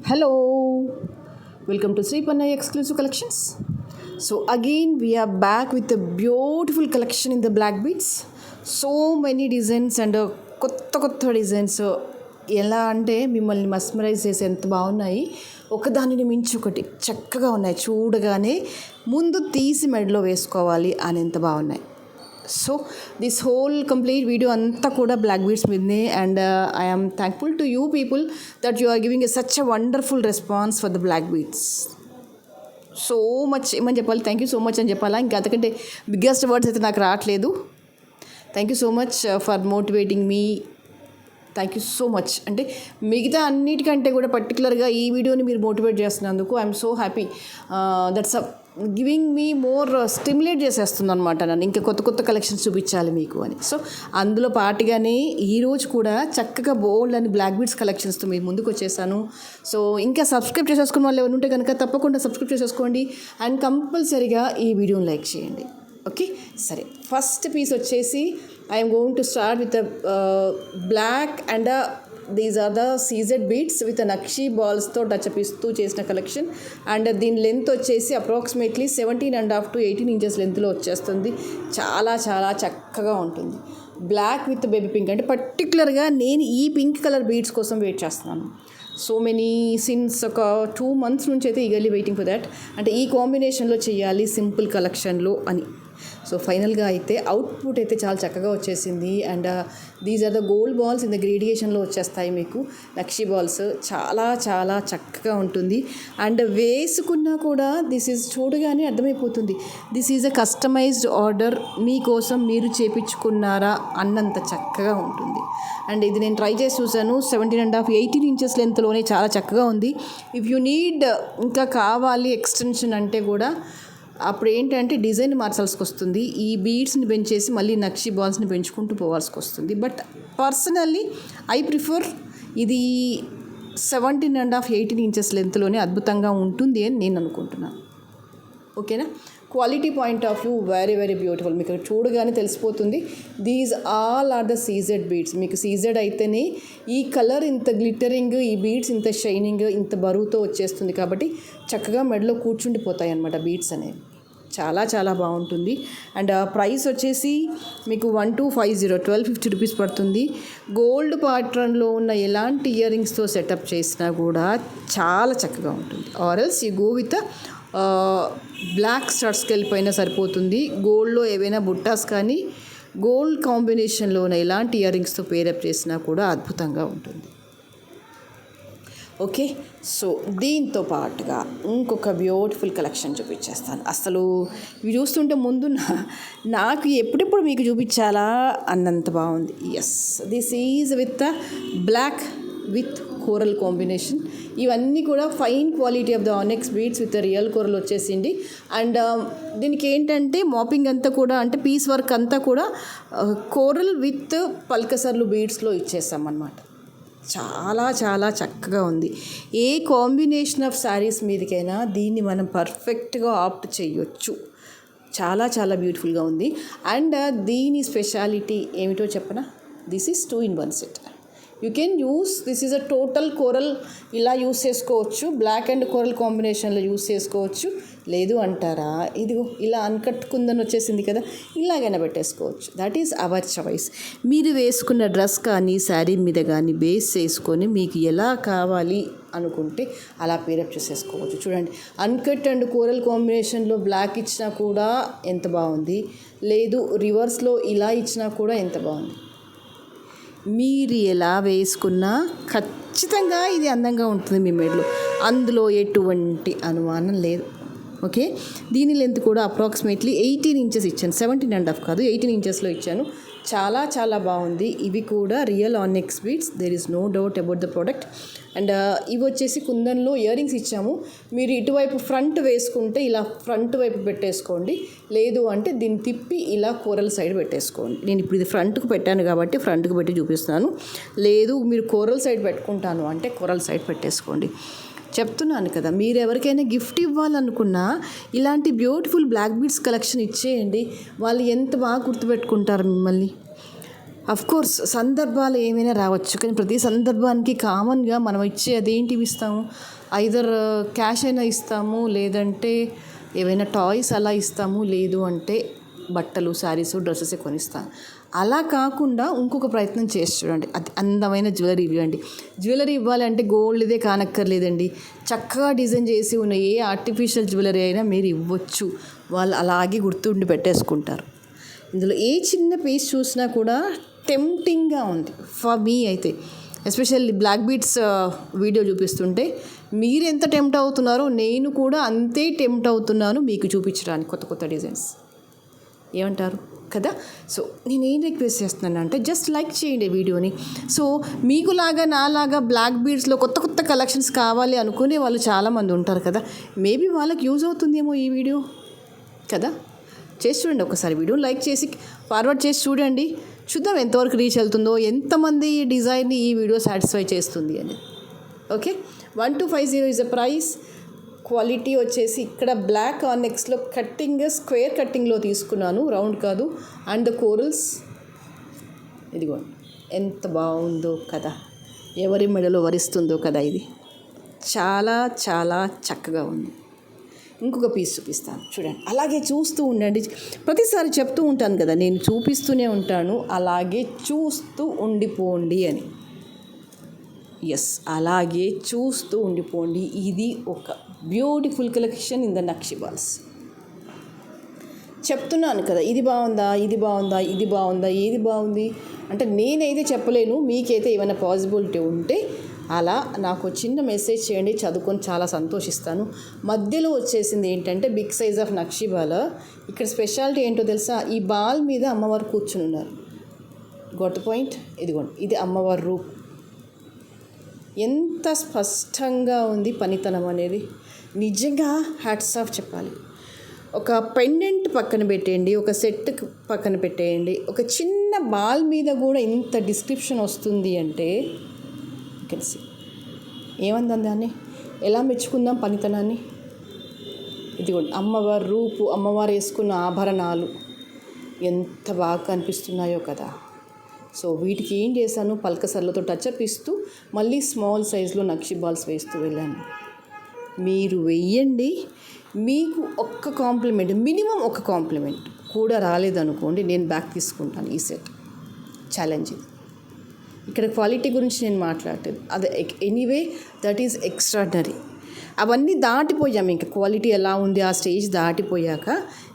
Hello, welcome to Sri Pannai Exclusive Collections. So again we are back with a beautiful collection in the black beads. So many designs and కొత్త designs ఎలా అంటే మిమ్మల్ని మస్మరైజ్ చేసి ఎంత బాగున్నాయి. ఒకదానిని మించి ఒకటి చక్కగా ఉన్నాయి. చూడగానే ముందు తీసి మెడలో వేసుకోవాలి అని ఎంత బాగున్నాయి. So this whole complete video అంతా కూడా బ్లాక్ బీడ్స్ మీదనే and I am thankful to you people that you are giving a such a wonderful response for the black beads. So much ఏమని చెప్పాలి, థ్యాంక్ యూ సో మచ్ అని చెప్పాలా, ఇంకా అంతకంటే biggest words అయితే నాకు రావట్లేదు. Thank you so much for motivating me. Thank you so much. అంటే మిగతా అన్నిటికంటే కూడా పర్టికులర్గా ఈ వీడియోని మీరు మోటివేట్ చేస్తున్నందుకు I'm so happy. That's giving me more stimulate చేసేస్తుంది అనమాట నన్ను, ఇంకా కొత్త కలెక్షన్స్ చూపించాలి మీకు అని. సో అందులో పాటుగానే ఈరోజు కూడా చక్కగా బోల్డ్ అని బ్లాక్ బీడ్స్ కలెక్షన్స్తో మీరు ముందుకు వచ్చేసాను. సో ఇంకా సబ్స్క్రైబ్ చేసేసుకున్న వాళ్ళు ఎవరు ఉంటే కనుక తప్పకుండా సబ్స్క్రైబ్ చేసేసుకోండి అండ్ కంపల్సరీగా ఈ వీడియోని లైక్ చేయండి. ఓకే, సరే. ఫస్ట్ పీస్ వచ్చేసి I'm going to start with black and these are the CZ beads with nakshi బాల్స్తో టచ్అప్ ఇస్తూ చేసిన కలెక్షన్. అండ్ దీని లెంత్ వచ్చేసి అప్రాక్సిమేట్లీ 17.5 to 18 inches లెంత్లో వచ్చేస్తుంది. చాలా చాలా చక్కగా ఉంటుంది. బ్లాక్ విత్ బేబీ పింక్ అంటే పర్టికులర్గా నేను ఈ పింక్ కలర్ బీడ్స్ కోసం వెయిట్ చేస్తున్నాను. సో మెనీ సిన్స్ ఒక 2 months నుంచి అయితే ఈగర్లీ వెయిటింగ్ ఫర్ దాట్. అంటే ఈ కాంబినేషన్లో చేయాలి సింపుల్ కలెక్షన్లో అని. సో ఫైనల్గా అయితే అవుట్పుట్ అయితే చాలా చక్కగా వచ్చేసింది. And these are the gold balls in the గ్రేడియేషన్లో వచ్చేస్తాయి మీకు నక్షీ బాల్స్. చాలా చాలా చక్కగా ఉంటుంది. అండ్ వేసుకున్నా కూడా దిస్ ఈజ్ చూడగానే అర్థమైపోతుంది this is a customized order, మీకోసం మీరు చేపించుకున్నారా అన్నంత చక్కగా ఉంటుంది. అండ్ ఇది నేను ట్రై చేసి చూసాను. 17.5 18 inches లెంత్లోనే చాలా చక్కగా ఉంది. ఇఫ్ యూ నీడ్ ఇంకా కావాలి ఎక్స్టెన్షన్ అంటే కూడా అప్పుడు ఏంటంటే డిజైన్ మార్చాల్సి వస్తుంది. ఈ బీడ్స్ని పెంచేసి మళ్ళీ నక్షీ బాల్స్ని పెంచుకుంటూ పోవాల్సి వస్తుంది. బట్ పర్సనల్లీ ఐ ప్రిఫర్ ఇది 17.5 18 inches లెంత్లోనే అద్భుతంగా ఉంటుంది అని నేను అనుకుంటున్నాను. ఓకేనా. Quality point of view very very beautiful. మీకు చూడగానే తెలిసిపోతుంది these all are the CZ beads. మీకు సీజెడ్ అయితేనే ఈ కలర్ ఇంత గ్లిటరింగ్, ఈ బీడ్స్ ఇంత షైనింగ్, ఇంత బరువుతో వచ్చేస్తుంది. కాబట్టి చక్కగా మెడలో కూర్చుండిపోతాయి అన్నమాట బీడ్స్ అనేవి. చాలా చాలా బాగుంటుంది. అండ్ ప్రైస్ వచ్చేసి మీకు 1250 1250 రూపీస్ పడుతుంది. గోల్డ్ ప్యాటర్న్లో ఉన్న ఎలాంటి ఇయర్ రింగ్స్తో సెటప్ చేసినా కూడా చాలా చక్కగా ఉంటుంది. ఆర్ఎల్స్ యూ గో విత్ బ్లాక్ స్టడ్స్కి వెళ్ళిపోయినా సరిపోతుంది. గోల్డ్లో ఏవైనా బుట్టాస్ కానీ గోల్డ్ కాంబినేషన్లో ఉన్న ఎలాంటి ఇయర్ రింగ్స్తో పేరప్ చేసినా కూడా అద్భుతంగా ఉంటుంది. ఓకే, సో దీంతో పాటుగా ఇంకొక బ్యూటిఫుల్ కలెక్షన్ చూపించేస్తాను. అసలు ఇవి చూస్తుంటే ముందు నాకు ఎప్పుడెప్పుడు మీకు చూపించాలా అన్నంత బాగుంది. Yes, this is with black with coral combination. ఇవన్నీ కూడా fine quality of the onyx beads with real coral వచ్చేసింది. అండ్ దీనికి ఏంటంటే మాపింగ్ అంతా కూడా అంటే పీస్ వర్క్ అంతా కూడా కోరల్ విత్ పల్కసర్లు బీడ్స్లో ఇచ్చేస్తాం అన్నమాట. చాలా చాలా చక్కగా ఉంది. ఏ కాంబినేషన్ ఆఫ్ శారీస్ మీదకైనా దీన్ని మనం పర్ఫెక్ట్గా ఆప్ట్ చేయొచ్చు. చాలా చాలా బ్యూటిఫుల్గా ఉంది. అండ్ దీని స్పెషాలిటీ ఏమిటో చెప్పనా, this is 2 in 1 set. You can use this is a total coral, ఇలా యూస్ చేసుకోవచ్చు. బ్లాక్ అండ్ కోరల్ కాంబినేషన్లో యూస్ చేసుకోవచ్చు. లేదు అంటారా, ఇదిగో ఇలా అన్కట్టుకుందని వచ్చేసింది కదా, ఇలాగైనా పెట్టేసుకోవచ్చు. That is our choice. మీరు వేసుకున్న డ్రెస్ కానీ శారీ మీద కానీ బేస్ చేసుకొని మీకు ఎలా కావాలి అనుకుంటే అలా పేరప్ చేసేసుకోవచ్చు. చూడండి, అన్కట్ అండ్ కోరల్ కాంబినేషన్లో బ్లాక్ ఇచ్చినా కూడా ఎంత బాగుంది, లేదు రివర్స్లో ఇలా ఇచ్చినా కూడా ఎంత బాగుంది. మీరు ఎలా వేసుకున్నా ఖచ్చితంగా ఇది అందంగా ఉంటుంది మీ మెడలో, అందులో ఎటువంటి అనుమానం లేదు. ఓకే, దీని లెంత్ కూడా అప్రాక్సిమేట్లీ 18 inches ఇచ్చాను. 17.5 కాదు, 18 inchesలో ఇచ్చాను. చాలా చాలా బాగుంది. ఇవి కూడా real onyx beads, there is no doubt about the product. And ఇవి వచ్చేసి కుందన్లో ఇయర్ రింగ్స్ ఇచ్చాము. మీరు ఇటువైపు ఫ్రంట్ వేసుకుంటే ఇలా ఫ్రంట్ వైపు పెట్టేసుకోండి, లేదు అంటే దీన్ని తిప్పి ఇలా కోరల్ సైడ్ పెట్టేసుకోండి. నేను ఇప్పుడు ఇది ఫ్రంట్కు పెట్టాను కాబట్టి ఫ్రంట్కు పెట్టి చూపిస్తున్నాను. లేదు మీరు కోరల్ సైడ్ పెట్టుకుంటాను అంటే కోరల్ సైడ్ పెట్టేసుకోండి. చెప్తున్నాను కదా, మీరు ఎవరికైనా గిఫ్ట్ ఇవ్వాలనుకున్నా ఇలాంటి బ్యూటిఫుల్ బ్లాక్ బీడ్స్ కలెక్షన్ ఇచ్చేయండి. వాళ్ళు ఎంత బాగా గుర్తుపెట్టుకుంటారు మిమ్మల్ని. కోర్స్ సందర్భాలు ఏమైనా రావచ్చు, కానీ ప్రతి సందర్భానికి కామన్గా మనం ఇచ్చే అదేంటివి ఇస్తాము, ఐదర్ క్యాష్ అయినా ఇస్తాము, లేదంటే ఏవైనా టాయ్స్ అలా ఇస్తాము, లేదు అంటే బట్టలు, శారీస్, డ్రెస్సెస్ కొనిస్తాను. అలా కాకుండా ఇంకొక ప్రయత్నం చేసి చూడండి. అది అందమైన జ్యువెలరీ ఇవ్వండి. జ్యువెలరీ ఇవ్వాలంటే గోల్డ్దే కానక్కర్లేదండి, చక్కగా డిజైన్ చేసి ఉన్న ఏ ఆర్టిఫిషియల్ జ్యువెలరీ అయినా మీరు ఇవ్వచ్చు. వాళ్ళు అలాగే గుర్తుండి పెట్టేసుకుంటారు. ఇందులో ఏ చిన్న పీస్ చూసినా కూడా టెంప్టింగ్గా ఉంది ఫర్ మీ అయితే. ఎస్పెషల్లీ బ్లాక్ బీడ్స్ వీడియో చూపిస్తుంటే మీరు ఎంత టెంప్ట్ అవుతున్నారో నేను కూడా అంతే టెంప్ట్ అవుతున్నాను మీకు చూపించడానికి కొత్త కొత్త డిజైన్స్. ఏమంటారు కదా? సో నేనేం రిక్వెస్ట్ చేస్తున్నాను అంటే జస్ట్ లైక్ చేయండి వీడియోని. సో మీకులాగా నాలాగా బ్లాక్ బీడ్స్లో కొత్త కొత్త కలెక్షన్స్ కావాలి అనుకునే వాళ్ళు చాలామంది ఉంటారు కదా, మేబీ వాళ్ళకి యూజ్ అవుతుందేమో ఈ వీడియో కదా. చేసి చూడండి, ఒకసారి వీడియో లైక్ చేసి ఫార్వర్డ్ చేసి చూడండి. చూద్దాం ఎంతవరకు రీచ్ వెళ్తుందో, ఎంతమంది ఈ డిజైన్ని ఈ వీడియో సాటిస్ఫై చేస్తుంది అని. Okay, 1250 is the price. Quality వచ్చేసి ఇక్కడ బ్లాక్ ఆనెక్స్లో కట్టింగ్ స్క్వేర్ కట్టింగ్లో తీసుకున్నాను, రౌండ్ కాదు. అండ్ ద కోరల్స్ ఇదిగో ఎంత బాగుందో కదా, ఎవరి మెడలో వరిస్తుందో కదా, ఇది చాలా చాలా చక్కగా ఉంది. ఇంకొక పీస్ చూపిస్తాను చూడండి. అలాగే చూస్తూ ఉండండి. ప్రతిసారి చెప్తూ ఉంటాను కదా, నేను చూపిస్తూనే ఉంటాను, అలాగే చూస్తూ ఉండిపోండి అని. ఎస్, అలాగే చూస్తూ ఉండిపోండి. ఇది ఒక beautiful collection in the nakshi balls. చెప్తున్నాను కదా, ఇది బాగుందా, ఇది బాగుందా, ఇది బాగుందా, ఏది బాగుంది అంటే నేనైతే చెప్పలేను. మీకైతే ఏమైనా పాసిబిలిటీ ఉంటే అలా నాకు చిన్న మెసేజ్ చేయండి, చదువుకొని చాలా సంతోషిస్తాను. మధ్యలో వచ్చేసింది ఏంటంటే big size of nakshi ball. ఇక్కడ స్పెషాలిటీ ఏంటో తెలుసా, ఈ బాల్ మీద అమ్మవారు కూర్చుని ఉన్నారు. Got point. ఇదిగోండి, ఇది అమ్మవారి రూప్. ఎంత స్పష్టంగా ఉంది పనితనం అనేది, నిజంగా హ్యాట్స్ ఆఫ్ చెప్పాలి. ఒక పెండెంట్ పక్కన పెట్టేయండి, ఒక సెట్ పక్కన పెట్టేయండి, ఒక చిన్న బాల్ మీద కూడా ఇంత డిస్క్రిప్షన్ వస్తుంది అంటే కలిసి ఏమందాం, దాన్ని ఎలా మెచ్చుకుందాం పనితనాన్ని. ఇదిగోండి అమ్మవారి రూపు, అమ్మవారు వేసుకున్న ఆభరణాలు ఎంత బాగా కనిపిస్తున్నాయో కదా. సో వీటికి ఏం చేశాను, పల్కసర్లతో టచ్అప్ ఇస్తూ మళ్ళీ స్మాల్ సైజులో నక్షి బాల్స్ వేస్తూ వెళ్ళాను. మీరు వెయ్యండి, మీకు ఒక్క కాంప్లిమెంట్, మినిమం ఒక కాంప్లిమెంట్ కూడా రాలేదనుకోండి, నేను బ్యాక్ తీసుకుంటాను ఈ సెట్. ఛాలెంజ్. ఇక్కడ క్వాలిటీ గురించి నేను మాట్లాడలేదు, అది ఎనీవే దట్ ఈజ్ ఎక్స్ట్రాడనరీ. అవన్నీ దాటిపోయాము, ఇంకా క్వాలిటీ ఎలా ఉంది ఆ స్టేజ్ దాటిపోయాక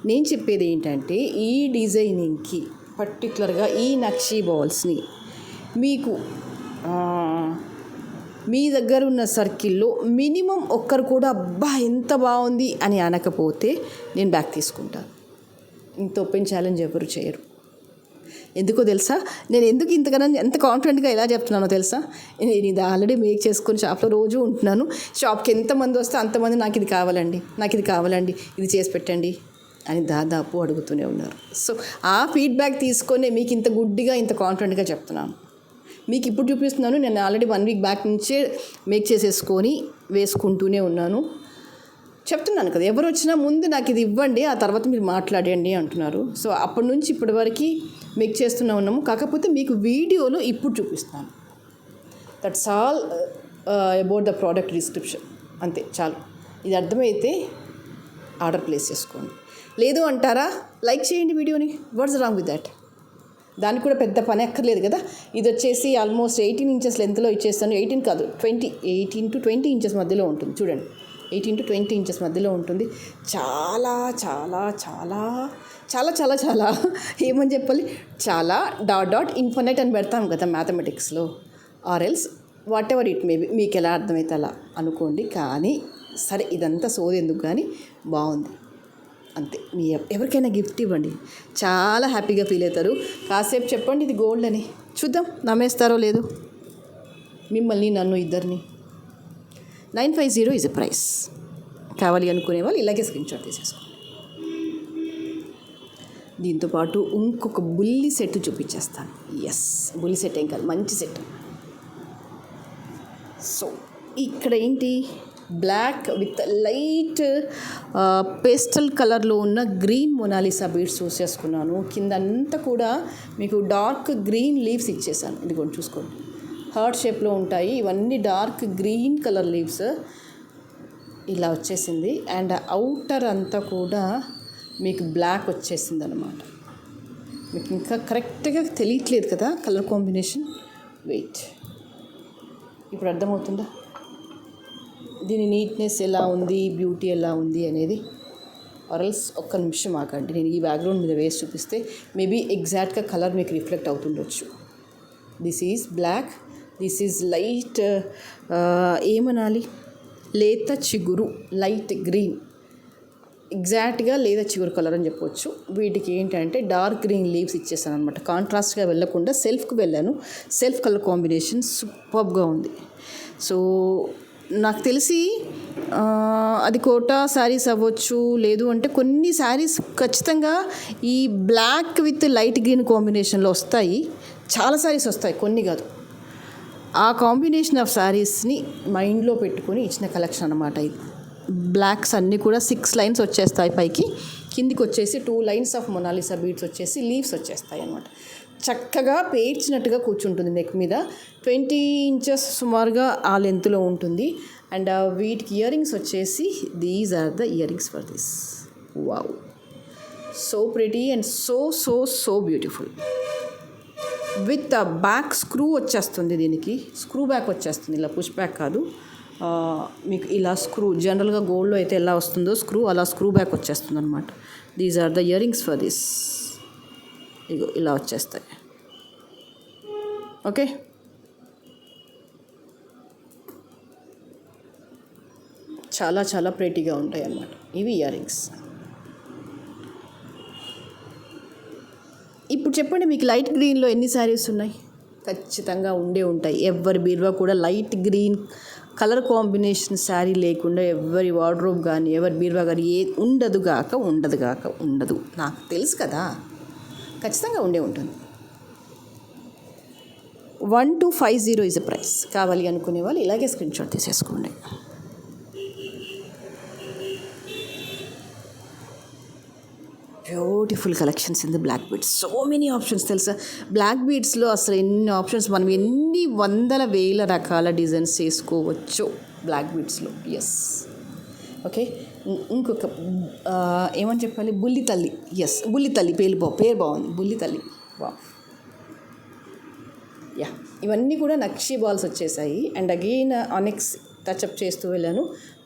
నేను చెప్పేది ఏంటంటే, ఈ డిజైనింగ్కి పర్టికులర్గా ఈ నక్షి బాల్స్ని మీకు మీ దగ్గర ఉన్న సర్కిల్లో మినిమం ఒక్కరు కూడా అబ్బా ఎంత బాగుంది అని అనకపోతే నేను బ్యాక్ తీసుకుంటాను. ఇంత ఓపెన్ ఛాలెంజ్ ఎవరు చేయరు. ఎందుకో తెలుసా, నేను ఎందుకు ఇంతకన్నా ఎంత కాన్ఫిడెంట్గా ఎలా చెప్తున్నానో తెలుసా, నేను ఇది ఆల్రెడీ మేక్ చేసుకుని షాప్లో రోజు ఉంటున్నాను. షాప్కి ఎంతమంది వస్తే అంతమంది నాకు ఇది కావాలండి, నాకు ఇది కావాలండి, ఇది చేసి పెట్టండి అని దాదాపు అడుగుతూనే ఉన్నారు. సో ఆ ఫీడ్బ్యాక్ తీసుకొని మీకు ఇంత గుడ్డిగా ఇంత కాన్ఫిడెంట్గా చెప్తున్నాను. మీకు ఇప్పుడు చూపిస్తున్నాను, నేను ఆల్రెడీ 1 వీక్ బ్యాక్ నుంచే మేక్ చేసేసుకొని వేసుకుంటూనే ఉన్నాను. చెప్తున్నాను కదా, ఎవరు వచ్చినా ముందు నాకు ఇది ఇవ్వండి, ఆ తర్వాత మీరు మాట్లాడండి అంటున్నారు. సో అప్పటి నుంచి ఇప్పటి వరకు మేక్ చేస్తూనే ఉన్నాము. కాకపోతే మీకు వీడియోలో ఇప్పుడు చూపిస్తాను. That's all about the product description. అంతే, చాలు. ఇది అర్థమైతే ఆర్డర్ ప్లేస్ చేసుకోండి. లేదు అంటారా, లైక్ చేయండి వీడియోని. What's wrong with that? దానికి కూడా పెద్ద పని అక్కర్లేదు కదా. ఇది వచ్చేసి ఆల్మోస్ట్ 18 ఇంచెస్ లెంత్లో ఇచ్చేస్తాను. 18 కాదు, 18 to 20 ఇంచెస్ మధ్యలో ఉంటుంది. చూడండి, 18 to 20 ఇంచెస్ మధ్యలో ఉంటుంది. చాలా చాలా చాలా చాలా చాలా చాలా ఏమని చెప్పాలి, చాలా డాట్ ఇన్ఫినైట్ అని పెడతాం కదా మ్యాథమెటిక్స్లో, or else whatever it may be, మీకు ఎలా అర్థమైతే అలా అనుకోండి. కానీ సరే, ఇదంతా సోదెందుకు కానీ బాగుంది అంతే. మీ ఎవరికైనా గిఫ్ట్ ఇవ్వండి, చాలా హ్యాపీగా ఫీల్ అవుతారు. కాసేపు చెప్పండి ఇది గోల్డ్ అని, చూద్దాం నమ్మేస్తారో లేదో. మిమ్మల్ని నన్ను ఇద్దరిని. 950 ఈజ్ ఎ ప్రైస్. కావాలి అనుకునే వాళ్ళు ఇలాగే స్క్రీన్ షాట్ తీసేసుకోండి. దీంతోపాటు ఇంకొక బుల్లి సెట్ చూపించేస్తాను. ఎస్, బుల్లి సెట్ ఏం కాదు, మంచి సెట్. సో ఇక్కడ ఏంటి, బ్లాక్ విత్ లైట్ పేస్టల్ కలర్లో ఉన్న గ్రీన్ మొనాలిసా బీడ్స్ చూస్ చేసుకున్నాను. కింద అంతా కూడా మీకు డార్క్ గ్రీన్ లీవ్స్ ఇచ్చేసాను. ఇదిగోండి చూసుకోండి, హార్ట్ షేప్లో ఉంటాయి. ఇవన్నీ డార్క్ గ్రీన్ కలర్ లీవ్స్ ఇలా వచ్చేసింది. అండ్ అవుటర్ అంతా కూడా మీకు బ్లాక్ వచ్చేసింది అనమాట. మీకు ఇంకా కరెక్ట్గా తెలియట్లేదు కదా కలర్ కాంబినేషన్. వెయిట్, ఇప్పుడు అర్థమవుతుందా దీని నీట్నెస్ ఎలా ఉంది, బ్యూటీ ఎలా ఉంది అనేది? ఆర్ఎల్స్ ఒక్క నిమిషం ఆగండి, నేను ఈ బ్యాక్గ్రౌండ్ మీద వేసి చూపిస్తే మేబీ ఎగ్జాక్ట్గా కలర్ మీకు రిఫ్లెక్ట్ అవుతుండొచ్చు. This is black, this is light ఏమనాలి, లేత చిగురు, లైట్ గ్రీన్, ఎగ్జాక్ట్గా లేత చిగురు కలర్ అని చెప్పవచ్చు. వీటికి ఏంటంటే డార్క్ గ్రీన్ లీవ్స్ ఇచ్చేసాను అనమాట. కాంట్రాస్ట్గా వెళ్ళకుండా సెల్ఫ్కి వెళ్ళాను. సెల్ఫ్ కలర్ కాంబినేషన్ సూపర్గా ఉంది. సో నాకు తెలిసి అది కోటా శారీస్ అవ్వచ్చు, లేదు అంటే కొన్ని శారీస్ ఖచ్చితంగా ఈ బ్లాక్ విత్ లైట్ గ్రీన్ కాంబినేషన్లో వస్తాయి. చాలా శారీస్ వస్తాయి, కొన్ని కాదు. ఆ కాంబినేషన్ ఆఫ్ శారీస్ని మైండ్లో పెట్టుకొని ఇచ్చిన కలెక్షన్ అన్నమాట ఇది. బ్లాక్స్ అన్నీ కూడా 6 లైన్స్ వచ్చేస్తాయి పైకి, కిందికి వచ్చేసి 2 లైన్స్ ఆఫ్ మొనాలిసా బీడ్స్ వచ్చేసి లీవ్స్ వచ్చేస్తాయి అన్నమాట. చక్కగా పేర్చినట్టుగా కూర్చుంటుంది నెక్ మీద. 20 ఇంచెస్ సుమారుగా ఆ లెంత్లో ఉంటుంది. అండ్ వీటికి ఇయర్ రింగ్స్ వచ్చేసి these are the ear rings for this. Wow, so pretty and so so so beautiful. With back screw వచ్చేస్తుంది, దీనికి స్క్రూ బ్యాక్ వచ్చేస్తుంది, ఇలా పుష్ బ్యాక్ కాదు. మీకు ఇలా స్క్రూ, జనరల్గా గోల్డ్లో అయితే ఎలా వస్తుందో స్క్రూ, అలా స్క్రూ బ్యాక్ వచ్చేస్తుంది అనమాట. These are the ear rings for this. ఇగో ఇలా వచ్చేస్తాయి. ఓకే, చాలా చాలా ప్రెటీగా ఉంటాయి అన్నమాట ఇవి ఇయర్ రింగ్స్. ఇప్పుడు చెప్పండి, మీకు లైట్ గ్రీన్లో ఎన్ని శారీస్ ఉన్నాయి? ఖచ్చితంగా ఉంటాయి. ఎవరి బీరువా కూడా light green colour combination sari లేకుండా ఎవరి వార్డ్రోబ్ కానీ ఎవరి బీరువా కానీ ఉండదు గాక. నాకు తెలుసు కదా, ఖచ్చితంగా ఉంటుంది. 1250 ఈజ్ అ ప్రైస్. కావాలి అనుకునే వాళ్ళు ఇలాగే స్క్రీన్ షాట్ తీసేసుకోండి. Beautiful collections in the black beads. So many options తెలుసా బ్లాక్ బీడ్స్లో, అసలు ఎన్ని ఆప్షన్స్, మనం ఎన్ని వందల వేల రకాల డిజైన్స్ చేసుకోవచ్చు బ్లాక్ బీడ్స్లో. Yes, okay. ఇంకొక ఏమని చెప్పాలి, బుల్లి తల్లి. ఎస్, బుల్లి తల్లి పేరు బాగుంది, బుల్లి తల్లి. వా, యా, ఇవన్నీ కూడా నక్షీ బాల్స్ వచ్చేసాయి. అండ్ అగైన్ ఆనెక్స్ టచ్అప్ చేస్తూ వెళ్ళాను.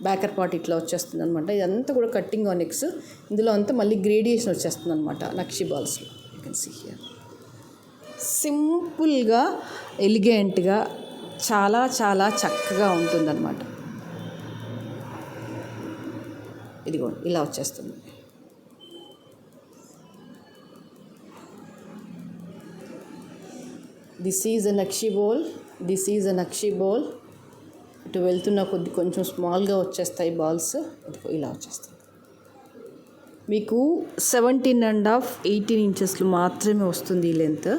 బ్యాకర్ పార్ట్ ఇట్లా వచ్చేస్తుంది అనమాట. ఇదంతా కూడా కట్టింగ్ ఆనెక్స్. ఇందులో అంతా మళ్ళీ గ్రేడియేషన్ వచ్చేస్తుంది అనమాట నక్షీ బాల్స్లో. You can see here. సింపుల్గా, ఎలిగెంట్గా, చాలా చాలా చక్కగా ఉంటుందన్నమాట. ఇదిగోండి ఇలా వచ్చేస్తుంది. This is a nakshi ball. ఇటు వెళ్తున్న కొంచెం స్మాల్గా వచ్చేస్తాయి బాల్స్. ఇలా వచ్చేస్తాయి. మీకు 17.5, 18 ఇంచెస్లు మాత్రమే వస్తుంది ఈ లెంత్.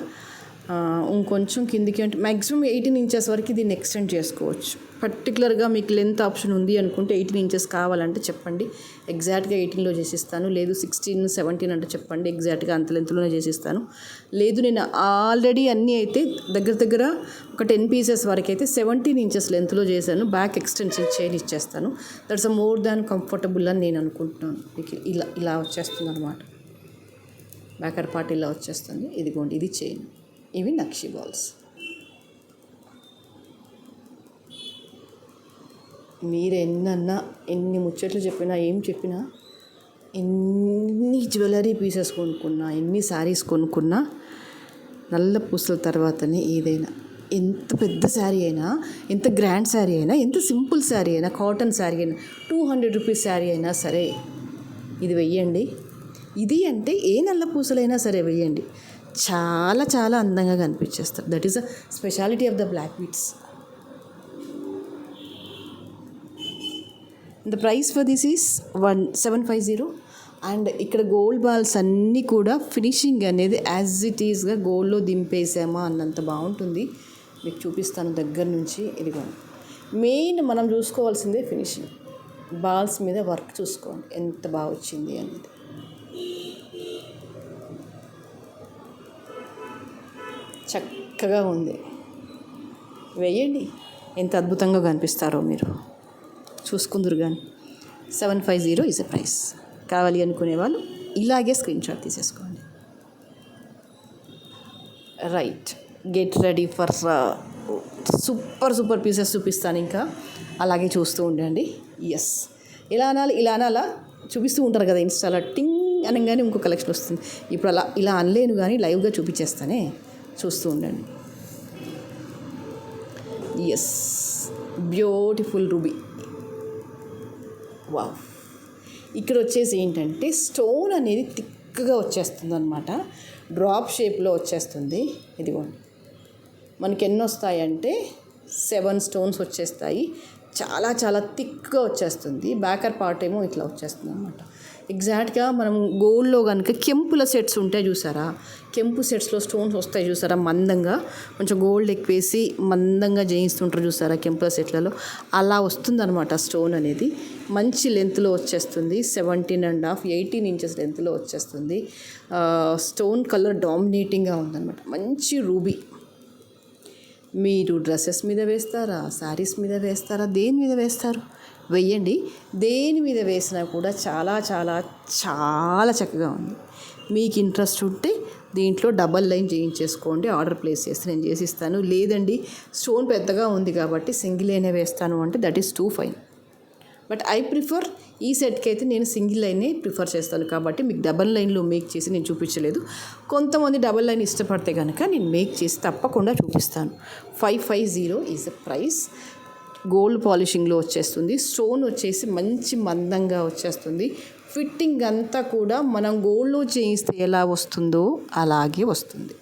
ఇంకొంచెం కిందికి అంటే మ్యాక్సిమం 18 ఇంచెస్ వరకు దీన్ని ఎక్స్టెండ్ చేసుకోవచ్చు. పర్టికులర్గా మీకు లెంత్ ఆప్షన్ ఉంది అనుకుంటే 18 ఇంచెస్ కావాలంటే చెప్పండి, ఎగ్జాక్ట్గా 18లో చేసిస్తాను. లేదు 16, 17 అంటే చెప్పండి, ఎగ్జాక్ట్గా అంత లెంత్లోనే చేసిస్తాను. లేదు నేను ఆల్రెడీ అన్నీ అయితే దగ్గర ఒక 10 పీసెస్ వరకు అయితే 17 ఇంచెస్ లెంత్లో చేశాను. బ్యాక్ ఎక్స్టెన్షన్ చైన్ ఇచ్చేస్తాను. That's a more than comfortable అని నేను అనుకుంటున్నాను. మీకు ఇలా వచ్చేస్తుంది అనమాట. బ్యాకర్ పార్ట్ ఇలా వచ్చేస్తుంది. ఇదిగోండి, ఇది చైన్. ఇవి నక్షీ బాల్స్. మీరు ఎన్ని ముచ్చట్లు చెప్పినా, ఏం చెప్పినా, ఎన్ని జ్యువెలరీ పీసెస్ కొనుక్కున్నా, ఎన్ని శారీస్ కొనుక్కున్నా, నల్ల పూసల తర్వాతనే ఏదైనా, ఎంత పెద్ద శారీ అయినా, ఎంత గ్రాండ్ శారీ అయినా, ఎంత సింపుల్ శారీ అయినా, కాటన్ శారీ అయినా, 200 రూపీస్ శారీ అయినా సరే ఇది వెయ్యండి. ఇది అంటే ఏ నల్ల పూసలైనా సరే వెయ్యండి, చాలా చాలా అందంగా కనిపించేస్తారు. That is the speciality of the black beads. The price for this is 1750. And ఇక్కడ గోల్డ్ బాల్స్ అన్నీ కూడా ఫినిషింగ్ అనేది యాజ్ ఇట్ ఈస్గా గోల్డ్లో దింపేసామా అన్నంత బాగుంటుంది. మీకు చూపిస్తాను దగ్గర నుంచి. ఇదిగోండి, మెయిన్ మనం చూసుకోవాల్సిందే ఫినిషింగ్. బాల్స్ మీద వర్క్ చూసుకోండి ఎంత బాగా వచ్చింది అనేది. చక్కగా ఉంది. వేయండి, ఎంత అద్భుతంగా కనిపిస్తారో మీరు చూసుకుందరు. కానీ 750 ఈజ్ ఎ ప్రైస్. కావాలి అనుకునే వాళ్ళు ఇలాగే స్క్రీన్ షాట్ తీసేసుకోండి. Right, get ready for super pieces చూపిస్తాను. ఇంకా అలాగే చూస్తూ ఉండండి. ఎస్, ఇలా అనాలా చూపిస్తూ ఉంటారు కదా ఇన్స్టాలో, టింగ్ అనగానే ఇంకో కలెక్షన్ వస్తుంది. ఇప్పుడు ఇలా అనలేను కానీ లైవ్గా చూపించేస్తానే, చూస్తూ ఉండండి. Yes, beautiful ruby. వావ్. ఇక్కడ వచ్చేసి ఏంటంటే స్టోన్ అనేది థిక్గా వచ్చేస్తుంది అనమాట, డ్రాప్ షేప్లో వచ్చేస్తుంది. ఇదిగోండి, మనకి ఎన్ని వస్తాయంటే 7 స్టోన్స్ వచ్చేస్తాయి. చాలా థిక్గా వచ్చేస్తుంది. బ్యాకర్ పార్ట్ ఏమో ఇట్లా వచ్చేస్తుంది అనమాట. ఎగ్జాక్ట్గా మనం గోల్డ్లో కనుక కెంపుల సెట్స్ ఉంటాయి చూసారా, కెంపు సెట్స్లో స్టోన్స్ వస్తాయి చూసారా, మందంగా కొంచెం గోల్డ్ ఎక్కువేసి మందంగా చేయిస్తుంటారు చూసారా కెంపుల సెట్లలో, అలా వస్తుంది అనమాట స్టోన్ అనేది. మంచి లెంత్లో వచ్చేస్తుంది. 17.5 18 ఇంచెస్ లెంత్లో వచ్చేస్తుంది. స్టోన్ కలర్ డామినేటింగ్గా ఉందన్నమాట. మంచి రూబీ. మీరు డ్రెస్సెస్ మీద వేస్తారా, శారీస్ మీద వేస్తారా, దేని మీద వేస్తారు వెయ్యండి. దేని మీద వేసినా కూడా చాలా చక్కగా ఉంది. మీకు ఇంట్రెస్ట్ ఉంటే దీంట్లో డబల్ లైన్ చేయించేసుకోండి, ఆర్డర్ ప్లేస్ చేస్తే నేను చేసిస్తాను. లేదండి స్టోన్ పెద్దగా ఉంది కాబట్టి సింగిల్ లైనే వేస్తాను అంటే that is two fine. But I prefer ఈ సెట్కి అయితే నేను సింగిల్ లైనే ప్రిఫర్ చేస్తాను కాబట్టి మీకు డబల్ లైన్లో మేక్ చేసి నేను చూపించలేదు. కొంతమంది డబల్ లైన్ ఇష్టపడితే కనుక నేను మేక్ చేసి తప్పకుండా చూపిస్తాను. 550 ఈజ్ ద ప్రైస్. గోల్డ్ పాలిషింగ్లో వచ్చేస్తుంది. స్టోన్ వచ్చేసి మంచి మందంగా వచ్చేస్తుంది. ఫిట్టింగ్ అంతా కూడా మనం గోల్డ్లో చేయిస్తే ఎలా వస్తుందో అలాగే వస్తుంది.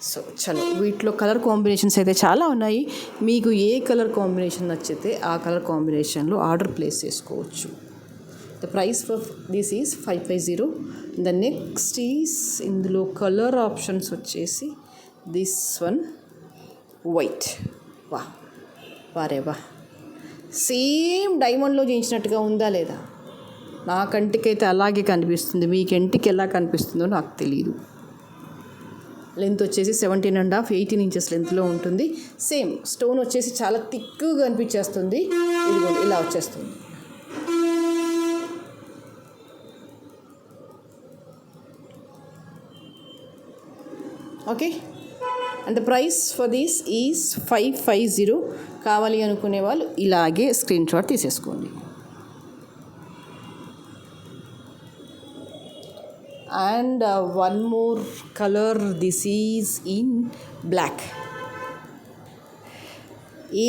సో చలో, వీటిలో కలర్ కాంబినేషన్స్ అయితే చాలా ఉన్నాయి. మీకు ఏ కలర్ కాంబినేషన్ నచ్చితే ఆ కలర్ కాంబినేషన్లో ఆర్డర్ ప్లేస్ చేసుకోవచ్చు. The price for this is 550. The next is ఇందులో కలర్ ఆప్షన్స్ వచ్చేసి దిస్ వన్ వైట్. వారే సేమ్ డైమండ్లో చేయించినట్టుగా ఉందా లేదా? నా కంటికైతే అలాగే కనిపిస్తుంది. మీ కంటికి ఎలా కనిపిస్తుందో నాకు తెలియదు. లెంత్ వచ్చేసి 17.5 18 ఇంచెస్ లెంత్లో ఉంటుంది. సేమ్ స్టోన్ వచ్చేసి చాలా థిక్గా కనిపించేస్తుంది. ఇదిగోండి ఇలా వచ్చేస్తుంది. Okay, and the price for this is 550. కావాలి అనుకునే వాళ్ళు ఇలాగే స్క్రీన్ షాట్ తీసేసుకోండి. And one more colour, this is in black.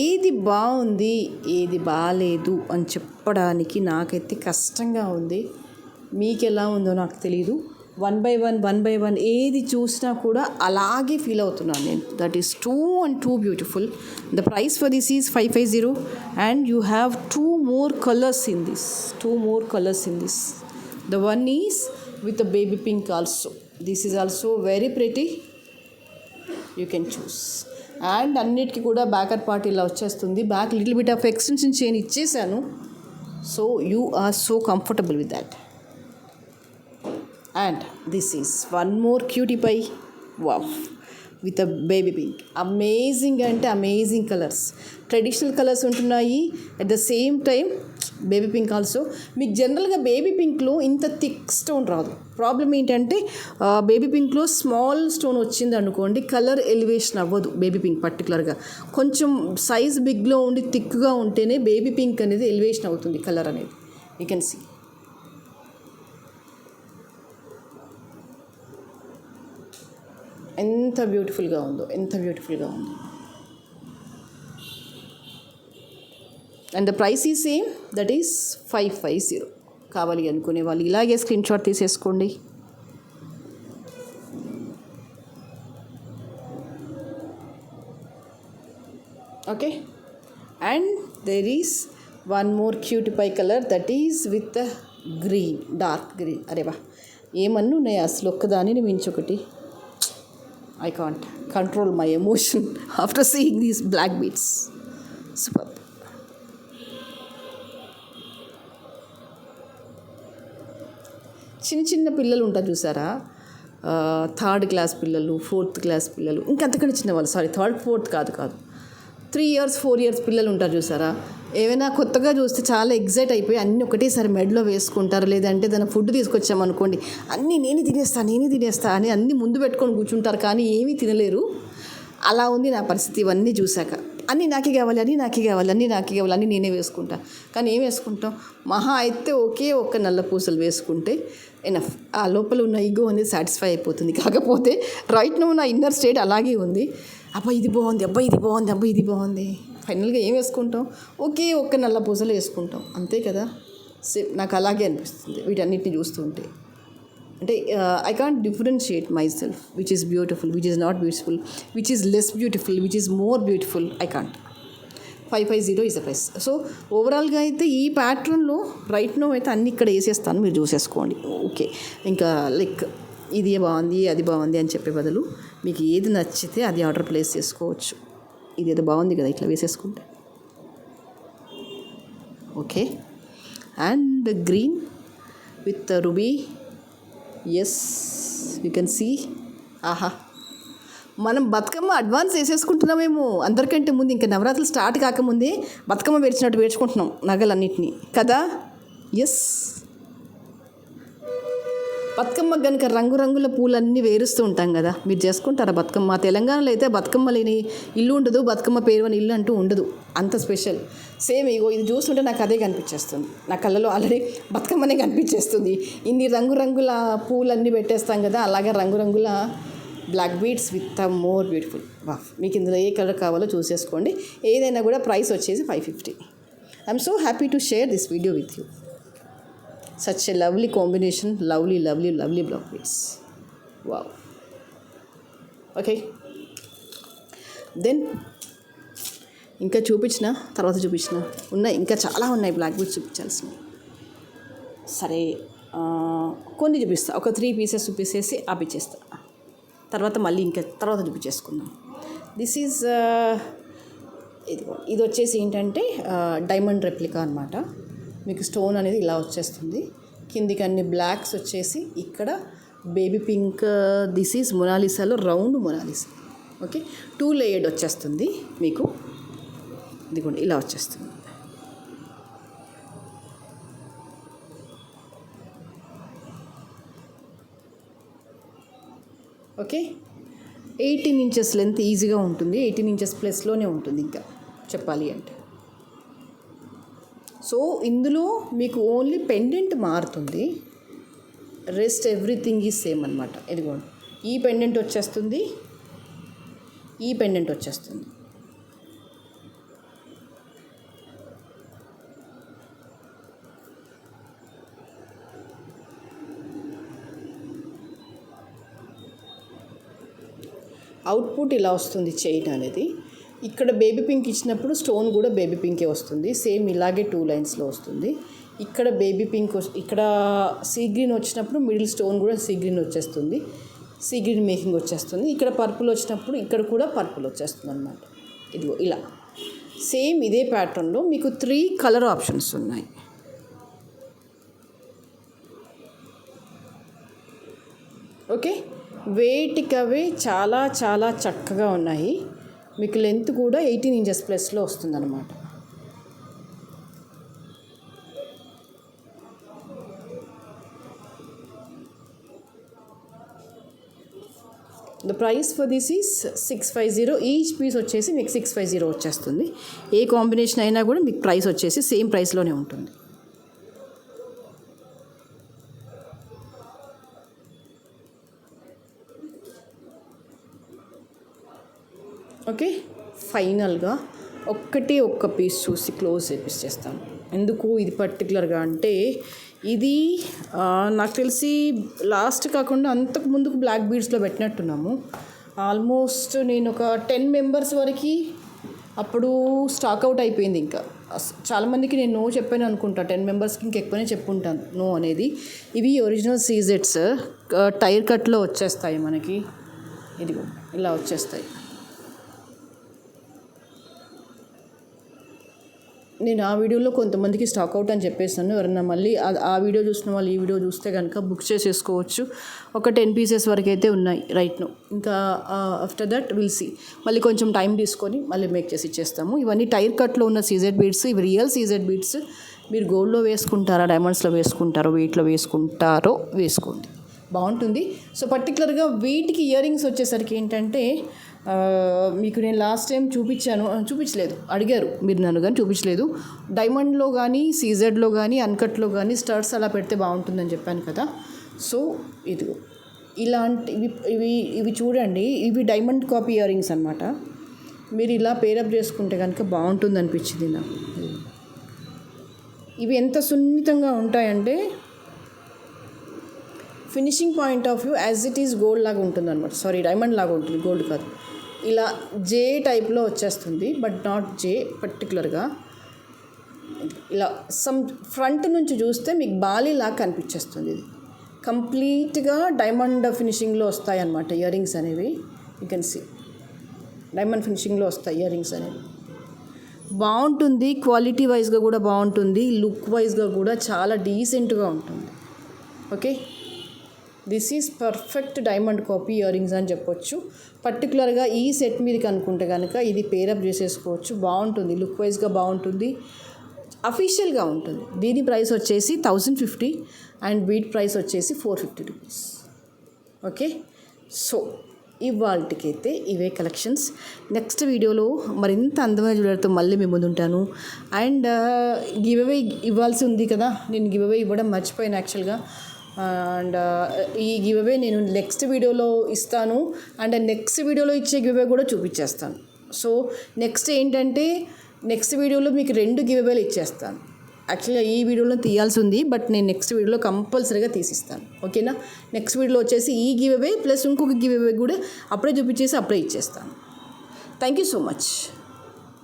ఏది బాగుంది ఏది బాగాలేదు అని చెప్పడానికి నాకైతే కష్టంగా ఉంది. మీకు ఎలా ఉందో నాకు తెలీదు. 1 by 1 ఏది చూసినా కూడా అలాగే ఫీల్ అవుతున్నాను నేను. That is two beautiful. The price for this is 550 and you have two more colors in this. The one is with the baby pink also. This is also very pretty. You can choose. And అన్నిటికీ కూడా backer part ఇలా వచ్చేస్తుంది. Back little bit of extension chain ఇచ్చేసాను. So you are so comfortable with that. And this is one more cutie pie. Wow, with a baby pink. Amazing అంటే amazing colours. Traditional colours ఉంటున్నాయి, at the same time baby pink also. మీకు జనరల్గా baby పింక్లో ఇంత thick stone రాదు. Problem ఏంటంటే baby పింక్లో small stone వచ్చింది అనుకోండి, కలర్ ఎలివేషన్ అవ్వదు. బేబీ పింక్ పర్టికులర్గా కొంచెం సైజ్ బిగ్లో ఉండి థిక్గా ఉంటేనే బేబీ పింక్ అనేది ఎలివేషన్ అవుతుంది కలర్ అనేది. You can see. ఎంత బ్యూటిఫుల్గా ఉందో. And the price is same, that is 550. కావాలి అనుకునే వాళ్ళు ఇలాగే స్క్రీన్ షాట్ తీసేసుకోండి. Okay, and there is one more cute pie colour, that is with green, dark green. అరే వా, ఏమన్నా ఉన్నాయి అసలు, ఒక్కదానిని మించొకటి. I can't control my emotion after seeing these black beads. Super. చిన్న చిన్న పిల్లలు ఉంటారు చూసారా, 3rd క్లాస్ పిల్లలు, 4th క్లాస్ పిల్లలు, ఇంకంతకంటే చిన్నవాళ్ళు, 3rd 4th కాదు 3 years 4 years పిల్లలు ఉంటారు చూసారా, ఏమైనా కొత్తగా చూస్తే చాలా ఎగ్జైట్ అయిపోయి అన్నీ ఒకటేసారి మెడలో వేసుకుంటారు. లేదంటే దాని ఫుడ్ తీసుకొచ్చామనుకోండి, అన్నీ నేనే తినేస్తా అని అన్నీ ముందు పెట్టుకొని కూర్చుంటారు, కానీ ఏమీ తినలేరు. అలా ఉంది నా పరిస్థితి ఇవన్నీ చూశాక. అన్నీ నాకే కావాలి అన్నీ నేనే వేసుకుంటా. కానీ ఏం వేసుకుంటాం, మహా అయితే ఒకే ఒక్క నల్ల పూసలు వేసుకుంటే ఎనఫ్. ఆ లోపల ఉన్న ఈగో అనేది సాటిస్ఫై అయిపోతుంది. కాకపోతే రైట్ నో నా ఇన్నర్ స్టేట్ అలాగే ఉంది. అబ్బా ఇది బాగుంది. ఫైనల్గా ఏం వేసుకుంటాం, ఒకే ఒక్క నల్ల పూసలు వేసుకుంటాం, అంతే కదా. నాకు అలాగే అనిపిస్తుంది వీటన్నిటిని చూస్తుంటే. అంటే I can't differentiate my self which is beautiful, which is not beautiful, which is less beautiful, which is more beautiful. I can't. 550 is the price. So ఓవరాల్గా అయితే ఈ ప్యాటర్న్లో రైట్ నో అయితే అన్నీ ఇక్కడ వేసేస్తాను, మీరు చూసేసుకోండి. ఓకే, ఇంకా లైక్ ఇది బాగుంది అది బాగుంది అని చెప్పే బదులు మీకు ఏది నచ్చితే అది ఆర్డర్ ప్లేస్ చేసుకోవచ్చు. ఇదేదో బాగుంది కదా ఇట్లా వేసేసుకుంటే. Okay, and green with ruby. Yes, you can see. ఆహా, మనం బతుకమ్మ అడ్వాన్స్ వేసేసుకుంటున్నామేమో అందరికంటే ముందు. ఇంకా నవరాత్రులు స్టార్ట్ కాకముందే బతుకమ్మ పేర్చినట్టు పేర్చుకుంటున్నాం నగలన్నింటినీ కదా. ఎస్, బతుకమ్మ కనుక రంగురంగుల పూలన్నీ వేరుస్తూ ఉంటాం కదా. మీరు చేసుకుంటారా బతుకమ్మ? తెలంగాణలో అయితే బతుకమ్మ లేని ఇల్లు ఉండదు, బతుకమ్మ పేరువని ఇల్లు అంటూ ఉండదు, అంత స్పెషల్. సేమ్ ఇగో ఇది చూస్తుంటే నాకు అదే కనిపించేస్తుంది, నా కళ్ళలో ఆల్రెడీ బతుకమ్మనే కనిపించేస్తుంది. ఇన్ని రంగురంగుల పూలన్నీ పెట్టేస్తాం కదా, అలాగే రంగురంగుల black beads with more beautiful. వా, మీకు ఇందులో ఏ కలర్ కావాలో చూసేసుకోండి. ఏదైనా కూడా ప్రైస్ వచ్చేసి 550. I'm so happy to share this video with you. Such a lovely combination, lovely block beads. Wow. Okay, then ఇంకా తర్వాత చూపించిన ఉన్నాయి, ఇంకా చాలా ఉన్నాయి బ్లాక్ బీడ్స్ చూపించాల్సినవి. సరే, కొన్ని చూపిస్తా, ఒక 3 pieces చూపించేసి ఆపిచ్చేస్తా. తర్వాత మళ్ళీ ఇంకా తర్వాత చూపించేసుకుందాం. దిస్ ఈజ్ ఇది వచ్చేసి ఏంటంటే డైమండ్ రెప్లికా అనమాట. మీకు స్టోన్ అనేది ఇలా వచ్చేస్తుంది, కిందికి అన్ని బ్లాక్స్ వచ్చేసి ఇక్కడ బేబీ పింక్. దిస్ ఈజ్ మొనాలిసాలో రౌండ్ మొనాలిసా. ఓకే, 2 లేయర్డ్ వచ్చేస్తుంది మీకు. ఇదిగోండి ఇలా వచ్చేస్తుంది. ఓకే, 18 inches లెంత్ ఈజీగా ఉంటుంది, 18 inches ప్లస్లోనే ఉంటుంది ఇంకా చెప్పాలి అంటే. సో ఇందులో మీకు ఓన్లీ పెండెంట్ మారుతుంది, రెస్ట్ ఎవ్రీథింగ్ ఈజ్ సేమ్ అనమాట. ఇదిగోండి, ఈ పెండెంట్ వచ్చేస్తుంది, ఈ పెండెంట్ వచ్చేస్తుంది. అవుట్పుట్ ఇలా వస్తుంది చైన్ అనేది. ఇక్కడ బేబీ పింక్ ఇచ్చినప్పుడు స్టోన్ కూడా బేబీ పింకే వస్తుంది, సేమ్ ఇలాగే 2 లైన్స్లో వస్తుంది. ఇక్కడ బేబీ పింక్, ఇక్కడ సీ గ్రీన్ వచ్చినప్పుడు మిడిల్ స్టోన్ కూడా సీ గ్రీన్ వచ్చేస్తుంది, సీ గ్రీన్ మేకింగ్ వచ్చేస్తుంది. ఇక్కడ పర్పుల్ వచ్చినప్పుడు ఇక్కడ కూడా పర్పుల్ వచ్చేస్తుంది అనమాట. ఇదిగో ఇలా సేమ్ ఇదే ప్యాటర్న్లో మీకు 3 కలర్ ఆప్షన్స్ ఉన్నాయి. ఓకే, వేటికవే చాలా చాలా చక్కగా ఉన్నాయి. మీకు లెంత్ కూడా 18 inches ప్లస్లో వస్తుందన్నమాట. The price for this is 650. Each piece వచ్చేసి మీకు 650 వచ్చేస్తుంది. ఏ కాంబినేషన్ అయినా కూడా మీకు ప్రైస్ వచ్చేసి సేమ్ ప్రైస్లోనే ఉంటుంది. ఓకే, ఫైనల్గా ఒక్క పీస్ చూసి క్లోజ్ చేపిస్తాను. ఎందుకు ఇది పర్టికులర్గా అంటే ఇది నాకు తెలిసి లాస్ట్ కాకుండా అంతకు ముందుకు బ్లాక్ బీడ్స్లో పెట్టినట్టున్నాము. ఆల్మోస్ట్ నేను ఒక 10 members వరకు అప్పుడు స్టాక్ అవుట్ అయిపోయింది. ఇంకా చాలామందికి నేను నో చెప్పాను అనుకుంటా, 10 membersకి ఇంకెక్కువనే చెప్పుంటాను నో అనేది. ఇవి ఒరిజినల్ సీజెట్స్ టైర్ కట్లో వచ్చేస్తాయి మనకి. ఇదిగో ఇలా వచ్చేస్తాయి. నేను ఆ వీడియోలో కొంతమందికి స్టాక్ అవుట్ అని చెప్పేసాను. ఎవరన్నా మళ్ళీ ఆ వీడియో చూసిన వాళ్ళు ఈ వీడియో చూస్తే కనుక బుక్ చేసేసుకోవచ్చు. ఒక 10 పీసెస్ వరకు అయితే ఉన్నాయి రైట్ నో. ఇంకా ఆఫ్టర్ దట్ విల్ సీ. మళ్ళీ కొంచెం టైం తీసుకొని మళ్ళీ మేక్ చేసి ఇచ్చేస్తాము. ఇవన్నీ టైర్ కట్లో ఉన్న సీజెడ్ బీడ్స్, ఇవి రియల్ సీజెడ్ బీడ్స్. మీరు గోల్డ్లో వేసుకుంటారా, డైమండ్స్లో వేసుకుంటారో, వెయిట్లో వేసుకుంటారో వేసుకోండి, బాగుంటుంది. సో పర్టికులర్గా వీటికి ఇయర్ రింగ్స్ వచ్చేసరికి ఏంటంటే మీకు నేను లాస్ట్ టైం చూపించలేదు, అడిగారు మీరు నన్ను, కానీ చూపించలేదు. డైమండ్లో కానీ, సీజెడ్లో కానీ, అన్కట్లో కానీ స్టడ్స్ అలా పెడితే బాగుంటుందని చెప్పాను కదా. సో ఇది ఇలాంటి ఇవి చూడండి, ఇవి డైమండ్ కాపీ ఇయర్ రింగ్స్ అనమాట. మీరు ఇలా పేరప్ చేసుకుంటే కనుక బాగుంటుంది అనిపించింది నాకు. ఇవి ఎంత సున్నితంగా ఉంటాయంటే finishing point of view as it is gold లాగా ఉంటుంది అనమాట. సారీ, డైమండ్ లాగా ఉంటుంది, గోల్డ్ కాదు. ఇలా జే టైప్లో వచ్చేస్తుంది, బట్ నాట్ జే పర్టికులర్గా. ఇలా సమ్ ఫ్రంట్ నుంచి చూస్తే మీకు బాలీ లాగా కనిపించేస్తుంది. ఇది కంప్లీట్గా డైమండ్ ఫినిషింగ్లో వస్తాయి అన్నమాట ఇయర్ రింగ్స్ అనేవి. యూ కెన్ సీ డైమండ్ ఫినిషింగ్లో వస్తాయి ఇయర్ రింగ్స్ అనేవి. బాగుంటుంది, క్వాలిటీ వైజ్గా కూడా బాగుంటుంది, లుక్ వైజ్గా కూడా చాలా డీసెంట్గా ఉంటుంది. Okay, this is perfect diamond copy ear rings అని చెప్పొచ్చు. పర్టికులర్గా ఈ సెట్ మీదకి అనుకుంటే కనుక ఇది పేరప్ చేసేసుకోవచ్చు, బాగుంటుంది, లుక్ వైజ్గా బాగుంటుంది, అఫీషియల్గా ఉంటుంది. దీని ప్రైస్ వచ్చేసి 1050 అండ్ బీట్ ప్రైస్ వచ్చేసి 450 రూపీస్. ఓకే, సో ఇవాళకైతే ఇవే కలెక్షన్స్. నెక్స్ట్ వీడియోలో మరింత అందమైన జ్యువెలరీతో మళ్ళీ మేము ముందుంటాను. అండ్ గివ్ అవే ఇవ్వాల్సి ఉంది కదా, నేను గివ్ అవే ఇవ్వడం మర్చిపోయాను యాక్చువల్గా. అండ్ ఈ గివ్ అవే నేను నెక్స్ట్ వీడియోలో ఇస్తాను. అండ్ నెక్స్ట్ వీడియోలో ఇచ్చే గివ్ అవే కూడా చూపించేస్తాను. సో నెక్స్ట్ ఏంటంటే నెక్స్ట్ వీడియోలో మీకు 2 గివ్ అవేలు ఇచ్చేస్తాను. యాక్చువల్గా ఈ వీడియోలో తీయాల్సి ఉంది, బట్ నేను నెక్స్ట్ వీడియోలో కంపల్సరీగా తీసిస్తాను. ఓకేనా, నెక్స్ట్ వీడియోలో వచ్చేసి ఈ గివ్ అవే ప్లస్ ఇంకొక గివ్ అవే కూడా అప్పుడే చూపించేసి అప్పుడే ఇచ్చేస్తాను. Thank you so much.